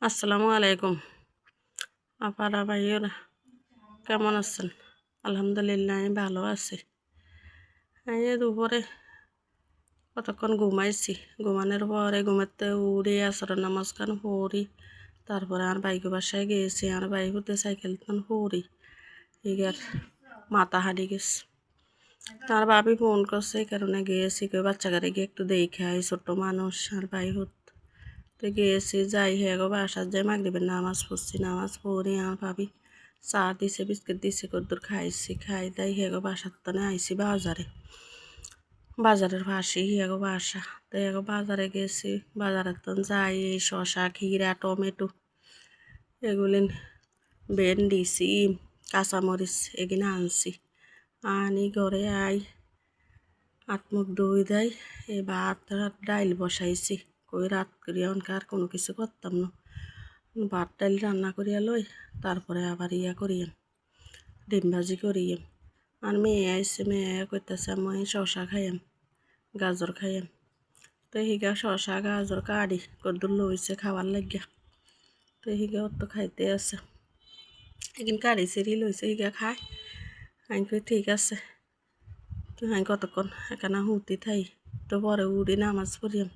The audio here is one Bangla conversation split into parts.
আসসালামু আলাইকুম আপারা ভাইয়েরা, কেমন আছেন? আলহামদুলিল্লাহ আমি ভালো আছি। এই দুপুরে কতক্ষণ ঘুমাইছি। ঘুমানোর পরে ঘুমাতে উড়ে আসর নামাজ খান পড়ি। তারপরে আর বাইকে বাসায় গিয়েছি। আর বাইক হতে সাইকেল খান পড়ি। ইগার মাথা হারি গেছে। তার ভাবি ফোন করছে, এই কারণে গিয়েছি। কেউ বাচ্চা গাড়ি গিয়ে একটু দেখে আই, ছোট্ট মানুষ আর বাইক তো গিয়েছি। যাই হে গো বাসার যাই মাগরিবের নামাজ পড়ছি। নামাজ পড়ি আর ভাবি চা দিছে, বিস্কুট দিছে, কদ্দুর খাইছি। খাই দাই হেগো বাসার তনে আইছি বাজারে। বাজারের পাশে হেগো বাসা। তো হেগো বাজারে গেছি। বাজারের তন যাই এই শশা, খিরা, টমেটো এগুলি, ভেন্ডি, সিম, কাঁচামরিচ এগুলো আনছি। আনি ঘরে আই হাত মুখ ধুই দেয়। এই ভাত ডাইল বসাইছি। কই রাত করিয়া অনকার কোনো কিছু করতাম না। ভাত ডাইল রান্না করিয়া লই, তারপরে আবার ইয়া করিয়াম, ডিম ভাজি করিয়াম। আর মেয়ে আইসে, মেয়ে কইতেছে আমি শশা খাইয়াম, গাজর খাইয়াম। তো হিগা শশা গাজর কাড়ি কদ্দুর লইছে খাওয়ার লাগিয়া। তো হিগা অত খাইতে আছে, এখানে কাড়ি সিঁড়ি লইছে, হিগা খায়। আমি কই ঠিক আছে। তো আমি কতক্ষণ এখানে হুতি থাই, তো পরে উড়ি নামাজ পড়িয়াম।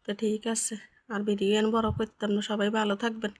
তো ঠিক আছে, আর ভিডিও বড় করতাম না। সবাই ভালো থাকবেন।